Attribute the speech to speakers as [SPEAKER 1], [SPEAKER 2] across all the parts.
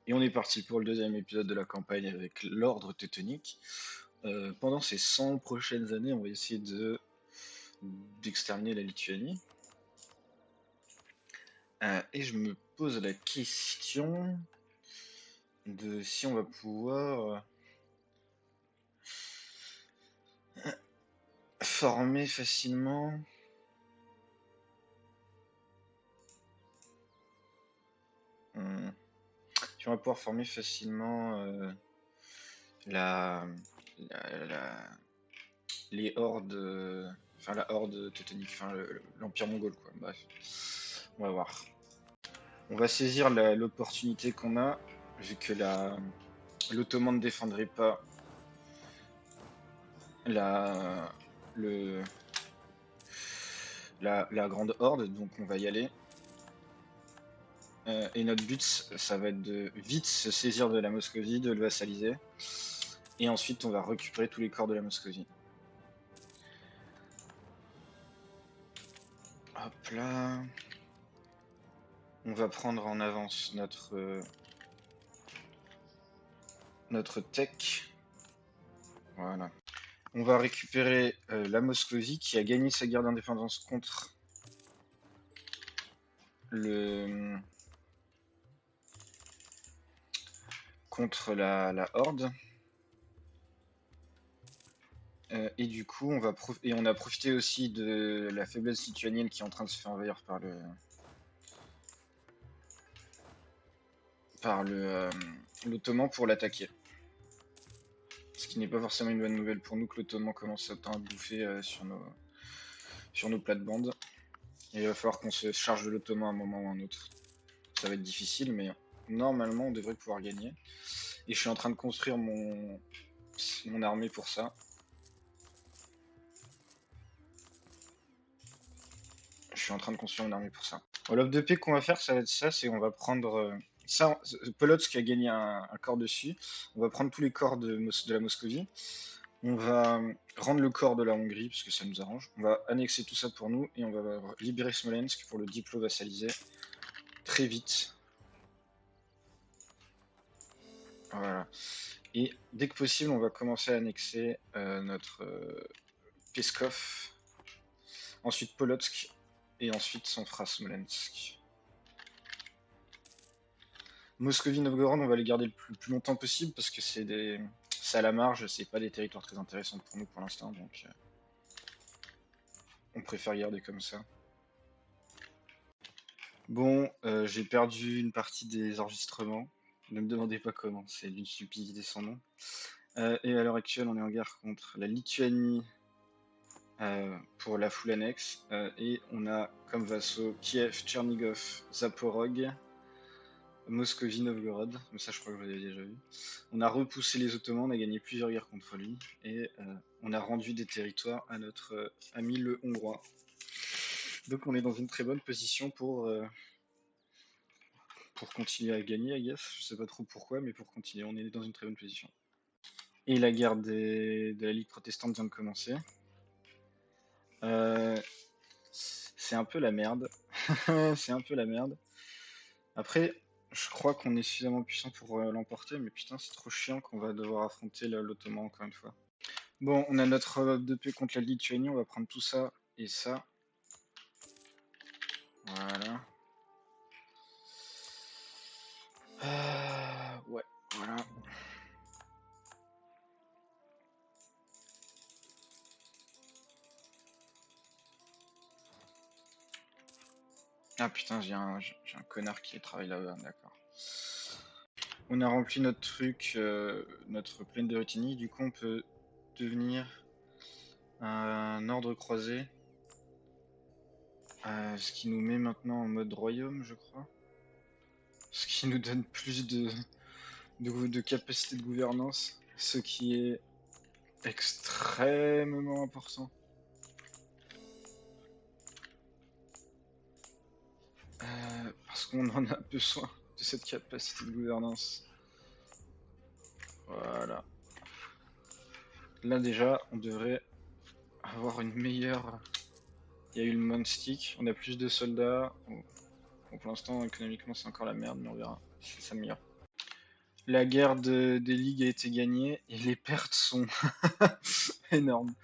[SPEAKER 1] Et on est parti pour le deuxième épisode de la campagne avec l'ordre teutonique. Pendant ces 100 prochaines années, on va essayer d'exterminer la Lituanie. Et je me pose la question de si on va pouvoir former facilement si on va pouvoir former facilement la, les hordes, enfin la horde teutonique, enfin l'empire mongol quoi. Bref, on va voir. On va saisir l'opportunité qu'on a, vu que l'Ottoman ne défendrait pas la, le, la grande horde, donc on va y aller. Et notre but, ça va être de vite se saisir de la Moscovie, de le vassaliser. Et ensuite, on va récupérer tous les corps de la Moscovie. Hop là. On va prendre en avance notre tech. Voilà. On va récupérer la Moscovie qui a gagné sa guerre d'indépendance contre la Horde. Et du coup, on a profité aussi de la faiblesse lituanienne qui est en train de se faire envahir par l'Ottoman pour l'attaquer. Ce qui n'est pas forcément une bonne nouvelle pour nous que l'Ottoman commence à bouffer sur nos plates-bandes. Et il va falloir qu'on se charge de l'Ottoman à un moment ou à un autre. Ça va être difficile, mais normalement on devrait pouvoir gagner. Et je suis en train de construire mon armée pour ça. L'offre de paix qu'on va faire, ça va être ça, c'est on va prendre ça, Polotsk a gagné un corps dessus. On va prendre tous les corps de la Moscovie. On va rendre le corps de la Hongrie, parce que ça nous arrange. On va annexer tout ça pour nous, et on va libérer Smolensk pour le diplo-vassaliser très vite. Voilà. Et dès que possible, on va commencer à annexer notre Peskov, ensuite Polotsk, et ensuite on fera Smolensk. Moscovie-Novgorod, on va les garder le plus longtemps possible parce que c'est à la marge, c'est pas des territoires très intéressants pour nous pour l'instant, donc on préfère garder comme ça. Bon, j'ai perdu une partie des enregistrements. Ne me demandez pas comment, c'est d'une stupidité sans nom. Et à l'heure actuelle, on est en guerre contre la Lituanie pour la full annexe. Et on a comme vassaux Kiev, Tchernigov, Zaporog, Moscovie, Novgorod. Mais ça, je crois que vous l'avez déjà vu. On a repoussé les Ottomans, on a gagné plusieurs guerres contre lui. Et on a rendu des territoires à notre ami le Hongrois. Donc on est dans une très bonne position pour continuer à gagner, I guess. Je sais pas trop pourquoi, mais pour continuer, on est dans une très bonne position. Et la guerre de la Ligue protestante vient de commencer. C'est un peu la merde. C'est un peu la merde. Après, je crois qu'on est suffisamment puissant pour l'emporter, mais putain, c'est trop chiant qu'on va devoir affronter l'Ottoman encore une fois. Bon, on a notre offre de paix contre la Lituanie, on va prendre tout ça et ça. Voilà. Ouais, voilà. Ah putain, j'ai un connard qui travaille là-bas, d'accord. On a rempli notre truc, notre plaine de Rutini, du coup on peut devenir un ordre croisé. Ce qui nous met maintenant en mode royaume, je crois. Ce qui nous donne plus de capacité de gouvernance, ce qui est extrêmement important. Parce qu'on en a besoin de cette capacité de gouvernance. Voilà. Là déjà, on devrait avoir une meilleure... Il y a eu le Monstick, on a plus de soldats. Bon, pour l'instant, économiquement, c'est encore la merde, mais on verra si ça s'améliore. La guerre des ligues a été gagnée et les pertes sont énormes.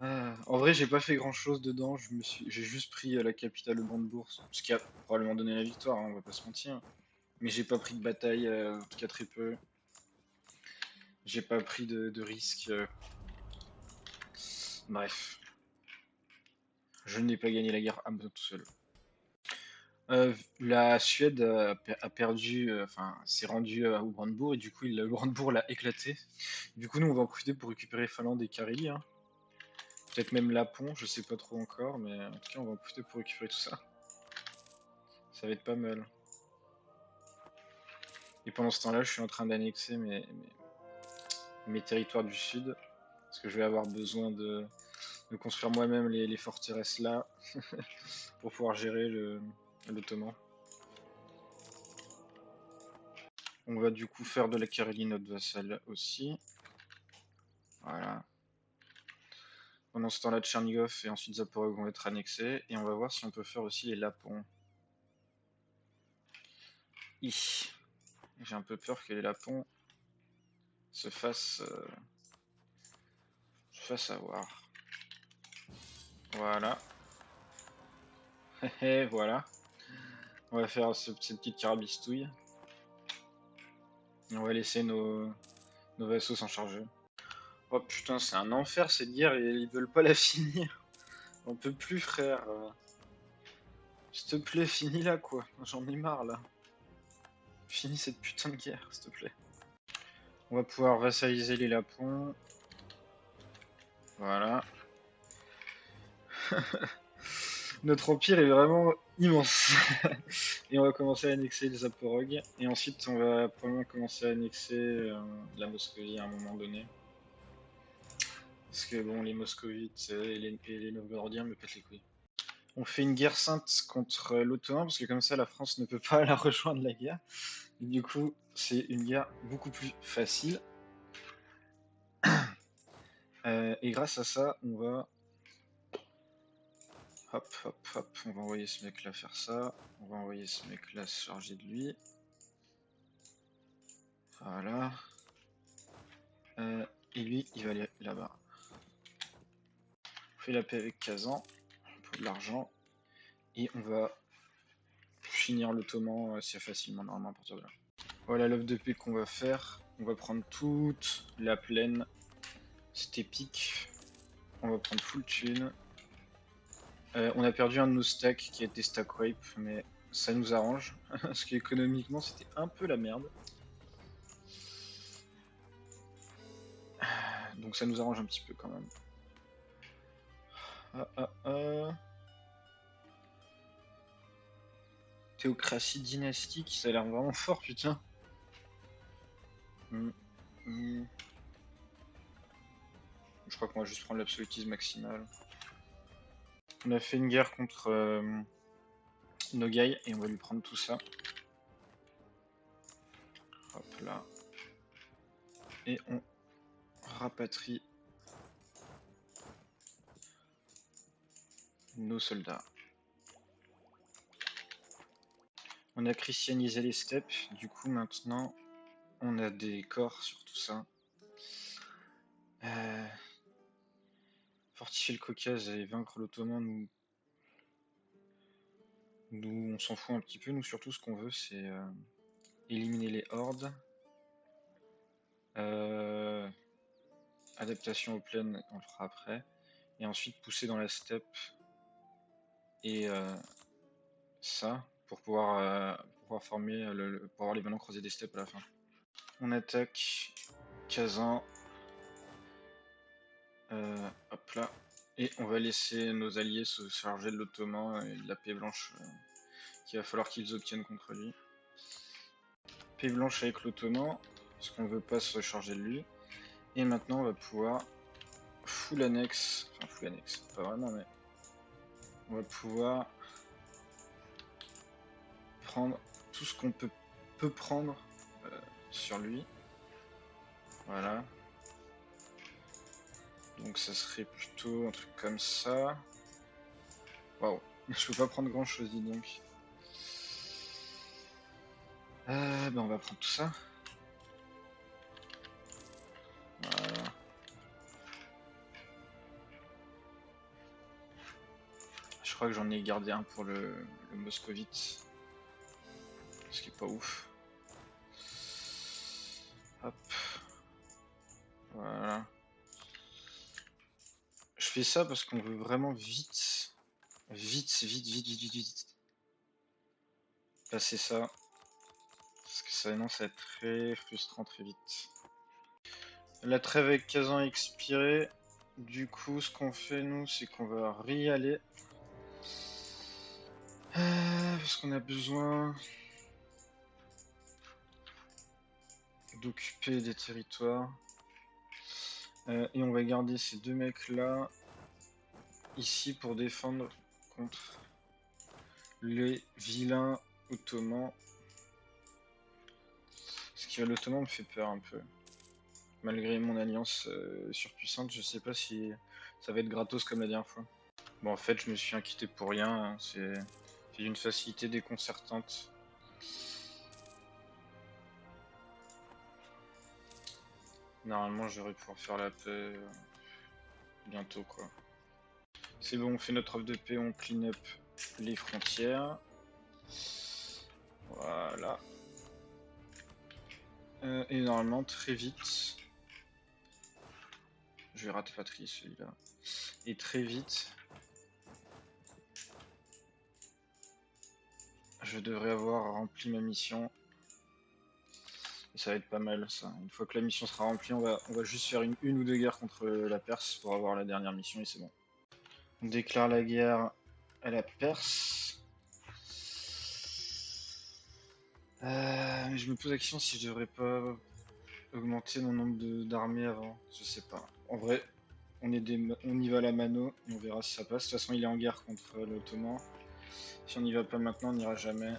[SPEAKER 1] En vrai, j'ai pas fait grand chose dedans. J'ai juste pris la capitale de Brandebourg, ce qui a probablement donné la victoire, hein, on va pas se mentir. Mais j'ai pas pris de bataille, en tout cas très peu. J'ai pas pris de risque. Bref, je n'ai pas gagné la guerre à moi tout seul. La Suède a perdu, enfin, s'est rendue au Brandebourg et du coup, le Brandebourg l'a éclaté. Du coup, nous, on va en profiter pour récupérer Finlande et Carélie, hein. Peut-être même Lapon, je sais pas trop encore, mais en tout cas, on va en profiter pour récupérer tout ça. Ça va être pas mal. Et pendant ce temps-là, je suis en train d'annexer mes territoires du sud, parce que je vais avoir besoin de construire moi-même les forteresses là, pour pouvoir gérer l'Ottoman. On va du coup faire de la Carélie notre vassal aussi. Voilà. Pendant ce temps-là, Tchernigov et ensuite Zaporog vont être annexés. Et on va voir si on peut faire aussi les Lapons. J'ai un peu peur que les Lapons se fassent avoir. Voilà. Et voilà. On va faire cette petite carabistouille. Et on va laisser nos vaisseaux s'en charger. Oh putain, c'est un enfer cette guerre et ils veulent pas la finir. On peut plus, frère. S'il te plaît, finis là quoi. J'en ai marre là. Finis cette putain de guerre, s'il te plaît. On va pouvoir vassaliser les Lapons. Voilà. Notre empire est vraiment immense. Et on va commencer à annexer les Zaporog. Et ensuite, on va probablement commencer à annexer la Moscovie à un moment donné. Parce que bon, les moscovites et les Novgorodiens me pètent les couilles. On fait une guerre sainte contre l'Ottoman, parce que comme ça, la France ne peut pas la rejoindre la guerre. Et du coup, c'est une guerre beaucoup plus facile. Et grâce à ça, on va... Hop, hop, hop, on va envoyer ce mec là faire ça. On va envoyer ce mec là se charger de lui. Voilà. Et lui, il va aller là-bas. On fait la paix avec Kazan pour de l'argent. Et on va finir l'Ottoman assez facilement, normalement, à partir de là. Voilà l'offre de paix qu'on va faire. On va prendre toute la plaine. C'est épique. On va prendre full thune. On a perdu un de nos stacks qui a été stack rape, mais ça nous arrange. Parce qu'économiquement, c'était un peu la merde. Donc ça nous arrange un petit peu quand même. Théocratie dynastique, ça a l'air vraiment fort, putain. Je crois qu'on va juste prendre l'absolutisme maximal. On a fait une guerre contre Nogai et on va lui prendre tout ça. Hop là. Et on rapatrie nos soldats. On a christianisé les steppes, du coup maintenant on a des corps sur tout ça. Fortifier le Caucase et vaincre l'Ottoman, nous on s'en fout un petit peu, nous surtout ce qu'on veut c'est éliminer les hordes. Adaptation aux plaines, on le fera après. Et ensuite pousser dans la steppe et ça pour pouvoir former pour avoir les ballons croisés des steppes à la fin. On attaque Kazan. Hop là. Et on va laisser nos alliés se charger de l'Ottoman et de la paix blanche qu'il va falloir qu'ils obtiennent contre lui. Paix blanche avec l'Ottoman, parce qu'on ne veut pas se charger de lui. Et maintenant on va pouvoir full annexe, enfin full annexe, pas vraiment mais on va pouvoir prendre tout ce qu'on peut prendre sur lui. Voilà. Donc ça serait plutôt un truc comme ça. Waouh, je peux pas prendre grand chose, dis donc. Ben on va prendre tout ça. Je crois que j'en ai gardé un pour le moscovite. Ce qui est pas ouf. Hop. Voilà. Je fais ça parce qu'on veut vraiment vite passer ça. Parce que sinon ça va être très frustrant très vite. La trêve avec Kazan est expirée. Du coup, ce qu'on fait nous, c'est qu'on va y aller. Parce qu'on a besoin d'occuper des territoires. Et on va garder ces deux mecs là ici pour défendre contre les vilains ottomans. Ce qui l'ottoman me fait peur un peu. Malgré mon alliance surpuissante, je sais pas si ça va être gratos comme la dernière fois. Bon, en fait, je me suis inquiété pour rien, hein. C'est d'une facilité déconcertante. Normalement, j'aurais pouvoir faire la paix bientôt, quoi. C'est bon, on fait notre offre de paix, on clean up les frontières. Voilà. Et normalement, très vite, je vais rapatrier celui-là. Et très vite, je devrais avoir rempli ma mission. Et ça va être pas mal ça. Une fois que la mission sera remplie, on va juste faire une ou deux guerres contre la Perse pour avoir la dernière mission et c'est bon. On déclare la guerre à la Perse. Mais je me pose la question si je devrais pas augmenter mon nombre d'armées avant. Je sais pas. En vrai, on y va à la mano et on verra si ça passe. De toute façon, il est en guerre contre l'Ottoman. Si on n'y va pas maintenant, on n'ira jamais.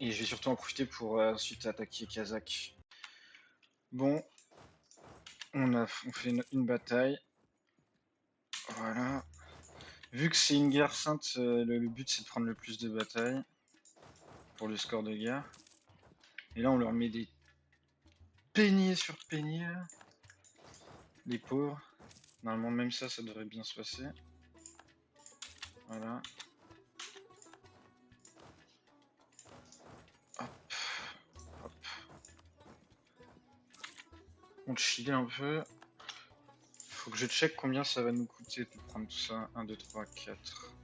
[SPEAKER 1] Et je vais surtout en profiter pour ensuite attaquer Kazakh. Bon, on fait une bataille. Voilà. Vu que c'est une guerre sainte, le but c'est de prendre le plus de batailles pour le score de guerre. Et là on leur met des peignets sur peignets. Les pauvres. Normalement même ça devrait bien se passer. Voilà. Hop. Hop. On chill un peu. Faut que je check combien ça va nous coûter de prendre tout ça. 1, 2, 3, 4,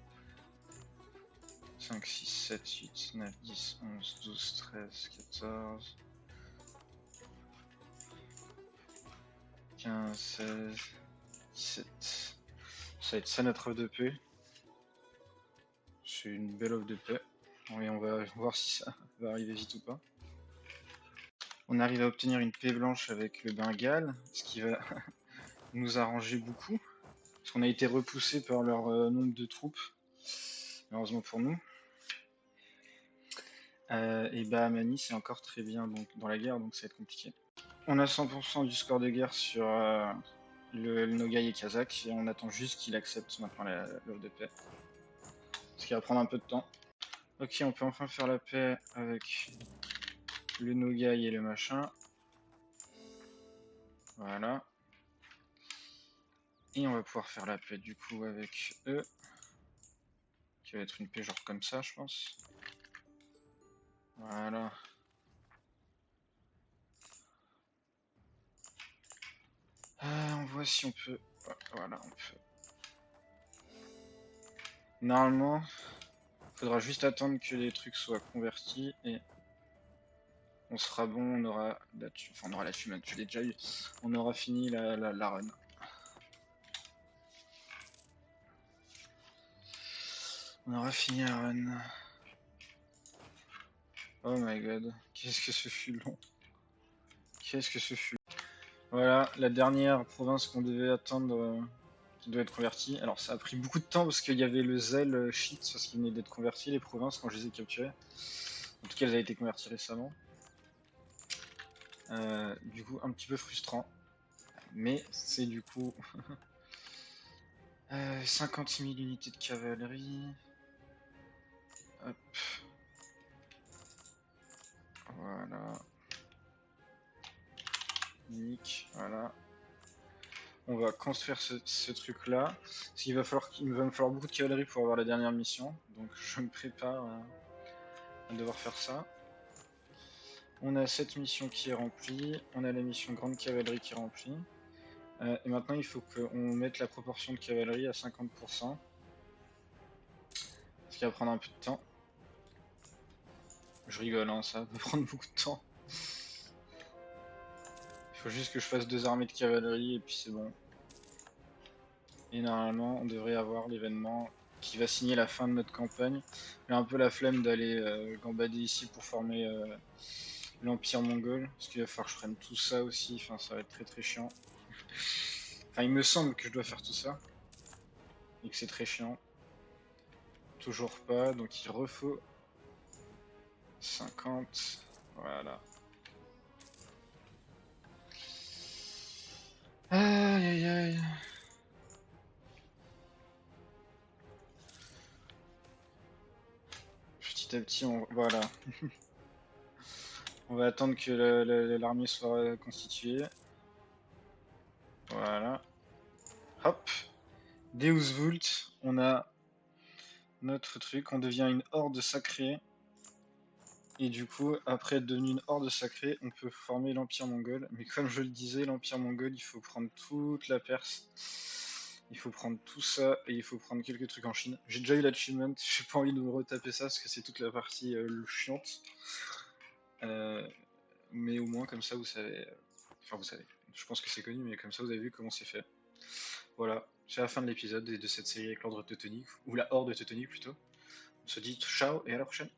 [SPEAKER 1] 5, 6, 7, 8, 9, 10, 11, 12, 13, 14, 15, 16, 17. Ça va être ça notre offre de paix. C'est une belle offre de paix. Et on va voir si ça va arriver vite ou pas. On arrive à obtenir une paix blanche avec le Bengale, ce qui va nous arranger beaucoup. Parce qu'on a été repoussé par leur nombre de troupes. Malheureusement pour nous. Et Bahamani c'est encore très bien donc, dans la guerre, donc ça va être compliqué. On a 100% du score de guerre sur le Nogai et Kazakh, et on attend juste qu'il accepte maintenant l'offre de paix. Ce qui va prendre un peu de temps. Ok, on peut enfin faire la paix avec le Nogai et le machin. Voilà. Et on va pouvoir faire la paix du coup avec eux. Qui va être une paix genre comme ça, je pense. Voilà. On voit si on peut... Voilà, on peut. Normalement, il faudra juste attendre que les trucs soient convertis et on sera bon, on aura la thune. Enfin, on aura la thune, je l'ai déjà eu. On aura fini la run. On aura fini la run. Oh my god, qu'est-ce que ce fut long. Qu'est-ce que ce fut. Voilà, la dernière province qu'on devait attendre qui doit être convertie. Alors ça a pris beaucoup de temps parce qu'il y avait le zèle shit parce qu'il venait d'être converti, les provinces, quand je les ai capturées. En tout cas, elles avaient été converties récemment. Du coup, un petit peu frustrant. Mais c'est du coup 56 000 unités de cavalerie. Hop. Voilà. Nick, voilà. On va construire ce truc-là. Parce qu'il va me falloir beaucoup de cavalerie pour avoir la dernière mission. Donc je me prépare à devoir faire ça. On a cette mission qui est remplie. On a la mission grande cavalerie qui est remplie. Et maintenant, il faut qu'on mette la proportion de cavalerie à 50%. Ce qui va prendre un peu de temps. Je rigole, hein, ça va prendre beaucoup de temps. Il faut juste que je fasse 2 armées de cavalerie et puis c'est bon. Et normalement, on devrait avoir l'événement qui va signer la fin de notre campagne. J'ai un peu la flemme d'aller gambader ici pour former l'Empire mongol. Parce qu'il va falloir que je prenne tout ça aussi. Enfin, ça va être très très chiant. Enfin, il me semble que je dois faire tout ça. Et que c'est très chiant. Toujours pas. Donc il refaut 50. Voilà. Aïe aïe aïe. Petit à petit, voilà. On va attendre que l'armée soit constituée. Voilà. Hop. Deus Vult. On a notre truc. On devient une horde sacrée. Et du coup, après être devenu une horde sacrée, on peut former l'Empire mongol. Mais comme je le disais, l'Empire mongol, il faut prendre toute la Perse. Il faut prendre tout ça et il faut prendre quelques trucs en Chine. J'ai déjà eu l'achievement, j'ai pas envie de me retaper ça parce que c'est toute la partie chiante. Mais au moins, comme ça, vous savez. Enfin, vous savez. Je pense que c'est connu, mais comme ça, vous avez vu comment c'est fait. Voilà, c'est la fin de l'épisode et de cette série avec l'ordre teutonique, ou la horde teutonique plutôt. On se dit ciao et à la prochaine.